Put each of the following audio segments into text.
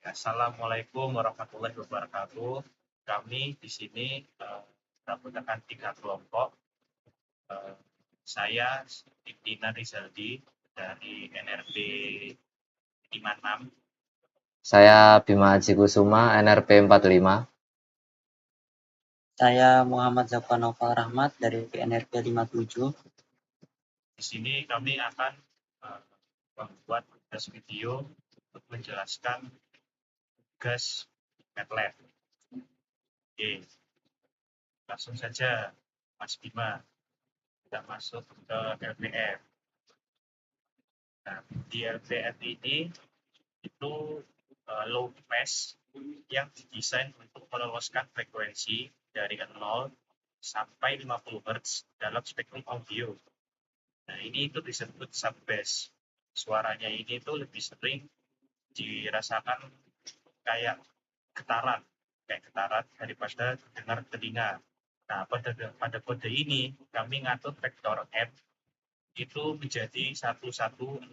Assalamualaikum warahmatullahi wabarakatuh. Kami di sini menggunakan 3 kelompok. Eh, saya Dina Rizaldi dari NRP 56. Saya Bima Haji Kusuma, NRP 45. Saya Muhammad Zafar Noval Rahmat dari NRP 57. Di sini kami akan membuat tugas video untuk menjelaskan tugas MATLAB. Oke, langsung saja Mas Bima, kita masuk ke LPF. Nah, di LPF ini itu low pass yang didesain untuk meloloskan frekuensi dari 0 sampai 50 Hz dalam spektrum audio. Nah, ini itu disebut subbass. Suaranya ini itu lebih sering dirasakan kayak getaran daripada dengar telinga. Nah, pada kode ini kami ngatur vektor M itu menjadi 1100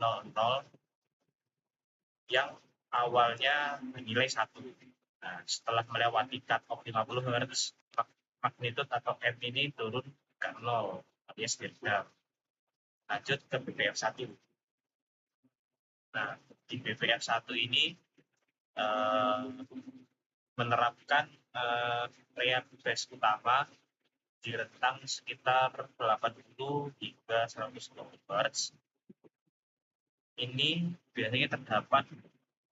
yang awalnya bernilai 1. Nah, setelah melewati cut off 50 Hz, magnitud atau M ini turun ke 0 alias diredam. Lanjut ke BPF 1. Nah, di BPF 1 ini menerapkan real base utama di rentang sekitar 80 hingga 120 Hz. Ini biasanya terdapat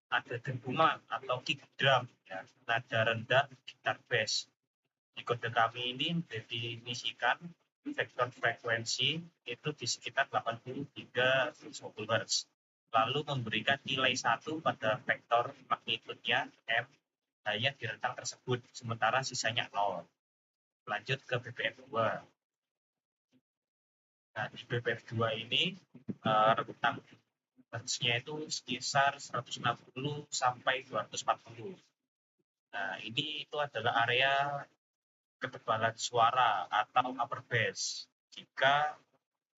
ada dentuman atau kick drum, ya, nada rendah gitar bass. Di kode kami ini mendefinisikan vektor frekuensi itu di sekitar 80 hingga 120 Hz. Lalu memberikan nilai 1 pada vektor magnitudnya M hanya di rentang tersebut, sementara sisanya 0. Lanjut ke BPF 2. Nah, di BPF 2 ini rentang Hertznya itu sekitar 160 sampai 240. Nah, ini itu adalah area ketebalan suara atau upper bass. Jika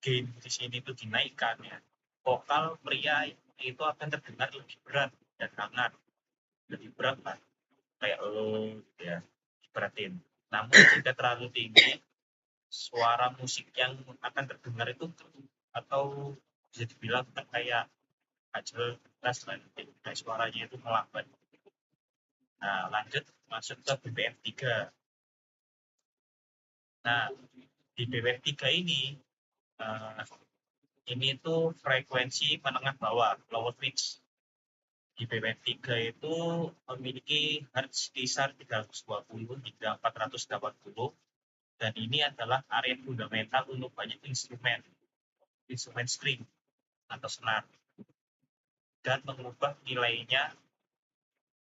gain di sini itu dinaikkan, ya, vokal pria itu akan terdengar lebih berat dan hangat. Lebih berat lah, kayak ya, diberatin. Namun jika terlalu tinggi, suara musik yang akan terdengar itu atau bisa dibilang kayak jelas kayak suaranya itu melambat. Nah, lanjut masuk ke BPM 3. Nah, di BPM 3 ini itu frekuensi menengah bawah, lower pitch. Di BPM 3 itu memiliki hertz kisar 320 hingga 480, dan ini adalah area fundamental untuk banyak instrumen string atau senar, dan mengubah nilainya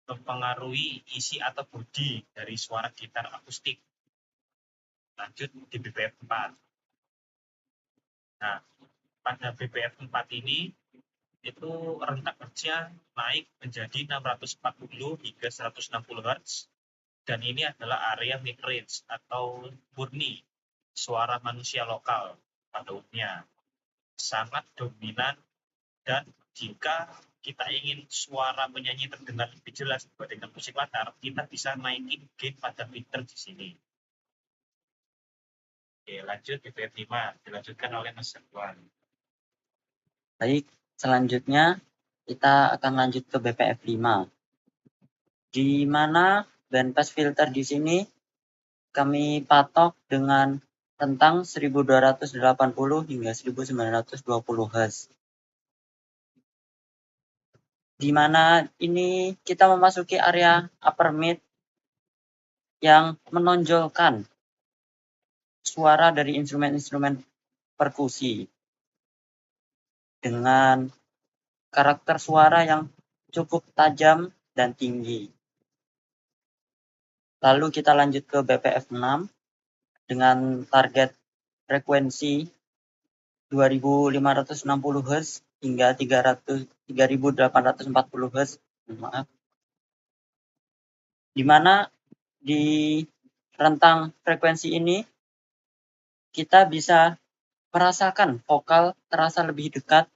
mempengaruhi isi atau bodi dari suara gitar akustik. Lanjut di BPF 4. Nah, pada BPF 4 ini itu rentang hertznya naik menjadi 640 hingga 160 Hz, dan ini adalah area mid range atau murni suara manusia lokal pada umumnya, sangat dominan. Dan jika kita ingin suara penyanyi terdengar lebih jelas dibandingkan musik latar, kita bisa naikin gain pada filter di sini. Oke, lanjut BPF 5, dilanjutkan oleh Mas Satuan. Baik, selanjutnya kita akan lanjut ke BPF 5. Di mana bandpass filter di sini kami patok dengan rentang 1280 hingga 1920 Hz. Di mana ini kita memasuki area upper mid yang menonjolkan suara dari instrumen-instrumen perkusi dengan karakter suara yang cukup tajam dan tinggi. Lalu kita lanjut ke BPF 6 dengan target frekuensi 2560 Hz hingga 3840 Hz. Maaf. Di mana di rentang frekuensi ini kita bisa merasakan vokal terasa lebih dekat.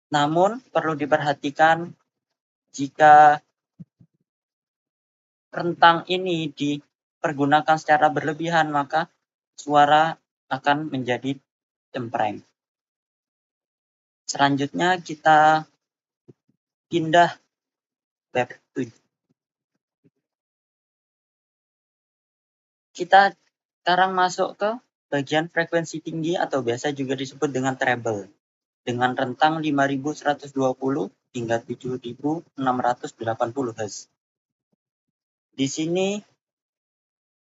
Namun perlu diperhatikan Jika rentang ini dipergunakan secara berlebihan, maka suara akan menjadi cempreng. Selanjutnya kita pindah web 7. Kita sekarang masuk ke bagian frekuensi tinggi atau biasa juga disebut dengan treble dengan rentang 5120 hingga 7680 Hz. Di sini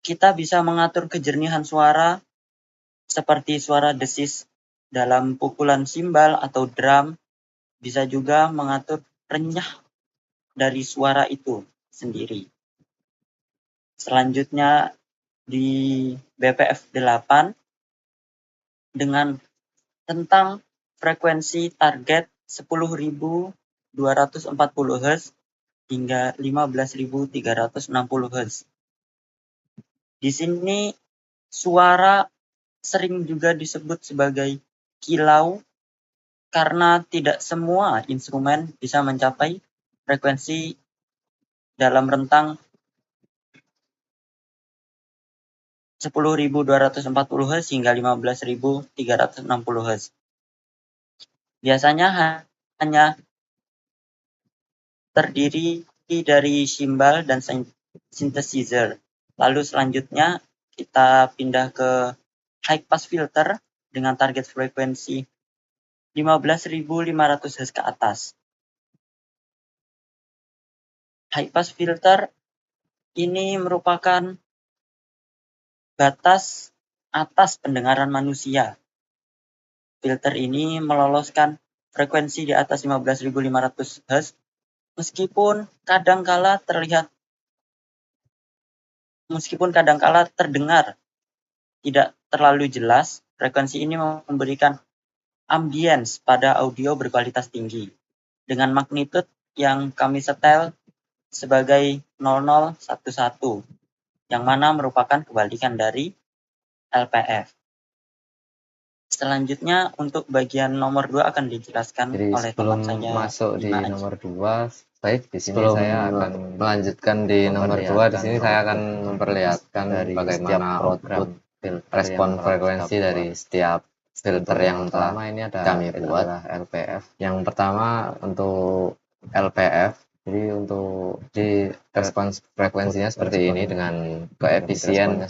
kita bisa mengatur kejernihan suara seperti suara desis dalam pukulan simbal atau drum, bisa juga mengatur renyah dari suara itu sendiri. Selanjutnya di BPF 8 dengan rentang frekuensi target 10.240 Hz hingga 15.360 Hz. Di sini suara sering juga disebut sebagai kilau karena tidak semua instrumen bisa mencapai frekuensi dalam rentang 10.240 Hz hingga 15.360 Hz. Biasanya hanya terdiri dari simbal dan synthesizer. Lalu selanjutnya kita pindah ke high pass filter dengan target frekuensi 15.500 Hz ke atas. High pass filter ini merupakan batas atas pendengaran manusia. Filter ini meloloskan frekuensi di atas 15.500 Hz meskipun kadangkala terdengar tidak terlalu jelas. Frekuensi ini memberikan ambience pada audio berkualitas tinggi dengan magnitude yang kami setel sebagai 0011 yang mana merupakan kebalikan dari LPF. Selanjutnya untuk bagian nomor 2 akan dijelaskan Jadi oleh sebelum teman saya masuk di Bima Aji. nomor 2, baik di sini saya akan melanjutkan di nomor 2. Di sini saya akan memperlihatkan dari bagaimana output respon frekuensi dari setiap filter yang telah kami buat LPF. Yang pertama untuk LPF, jadi untuk di respons frekuensinya seperti ini dengan koefisien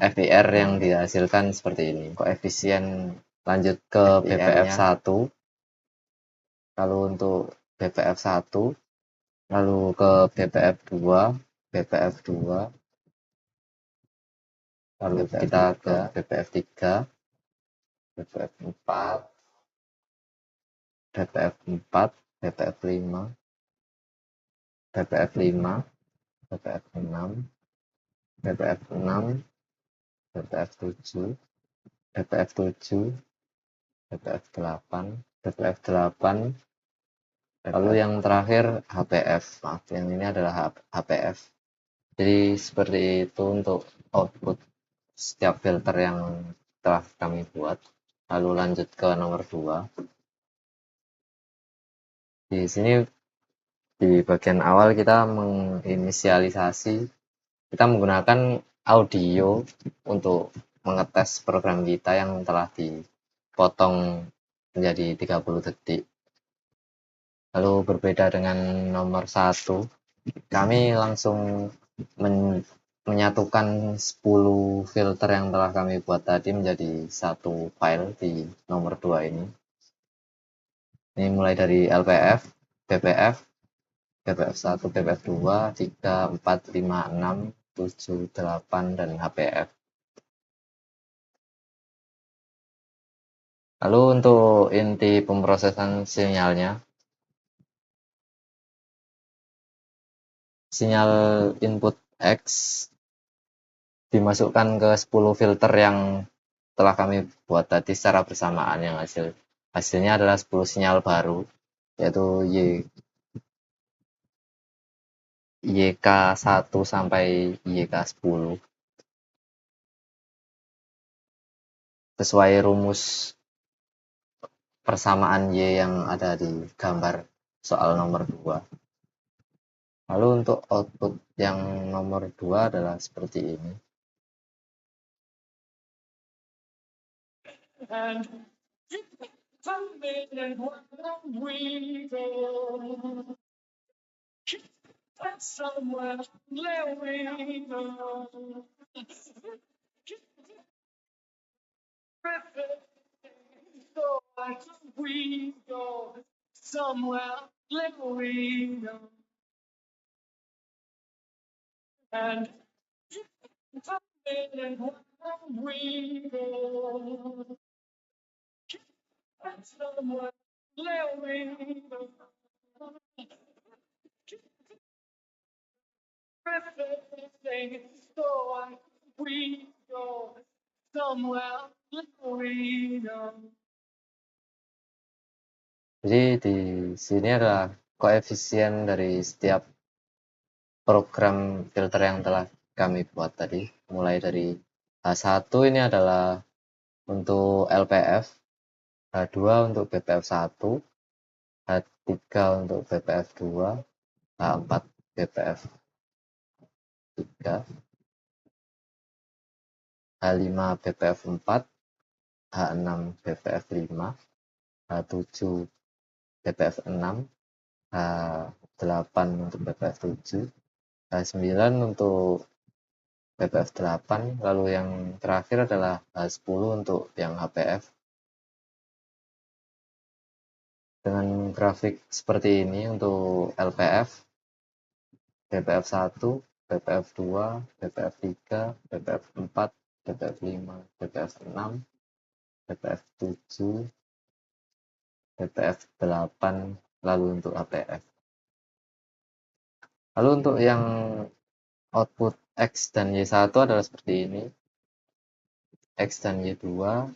FIR yang dihasilkan seperti ini. Koefisien lanjut ke BPF 1, lalu untuk BPF 1, lalu ke BPF 2, lalu kita ke BPF 3, BPF 4, BPF 4, BPF 5, BPF 5, BPF 6, BPF 6, BPF 7, BPF 7, BPF 8, BPF 8, lalu yang terakhir HPF. Maaf, yang ini adalah HPF. Jadi seperti itu untuk output setiap filter yang telah kami buat. Lalu lanjut ke nomor 2. Di sini di bagian awal kita menginisialisasi, kita menggunakan audio untuk mengetes program kita yang telah dipotong menjadi 30 detik. Lalu berbeda dengan nomor 1, kami langsung menyatukan 10 filter yang telah kami buat tadi menjadi satu file di nomor 2 ini. Ini mulai dari LPF, BPF, BPF 1, BPF 2, 3, 4, 5, 6, 7, 8, dan HPF. Lalu untuk inti pemrosesan sinyalnya, sinyal input X dimasukkan ke 10 filter yang telah kami buat tadi secara bersamaan, yang hasilnya adalah 10 sinyal baru, yaitu YK1 sampai YK10 sesuai rumus persamaan Y yang ada di gambar soal nomor 2. Lalu untuk output yang nomor 2 adalah seperti ini. Jadi di sini adalah koefisien dari setiap program filter yang telah kami buat tadi. Mulai dari H1 ini adalah untuk LPF, H2 untuk BPF1, H3 untuk BPF2, H4 BPF3, H5 BPF4, H6 BPF5, H7 BPF6, H8 untuk BPF7, H9 untuk BPF8, lalu yang terakhir adalah H10 untuk yang HPF. Dengan grafik seperti ini untuk LPF, BPF1, BPF2, BPF3, BPF4, BPF5, BPF6, BPF7, BPF8, lalu untuk HPF. Lalu untuk yang output X dan Y1 adalah seperti ini. X dan Y2,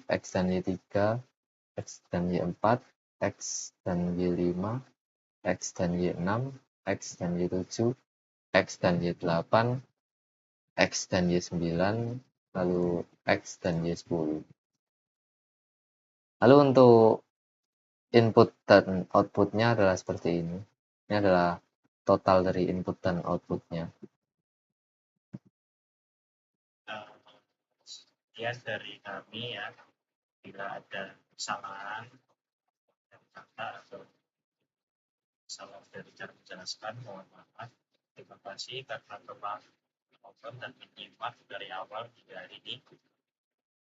X dan Y3, X dan Y4, X dan Y5, X dan Y6, X dan Y7, X dan Y8, X dan Y9, lalu X dan Y10. Lalu untuk input dan outputnya adalah seperti ini. Ini adalah total dari input dan outputnya. Sekian dari kami ya. Bila ada kesalahan dari kata atau salah dari cara menjelaskan, mohon maaf. Terima kasih karena telah menonton dan menyimak dari awal hingga hari ini.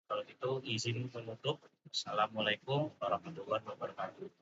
Kalau gitu izin menutup. Assalamualaikum warahmatullahi wabarakatuh.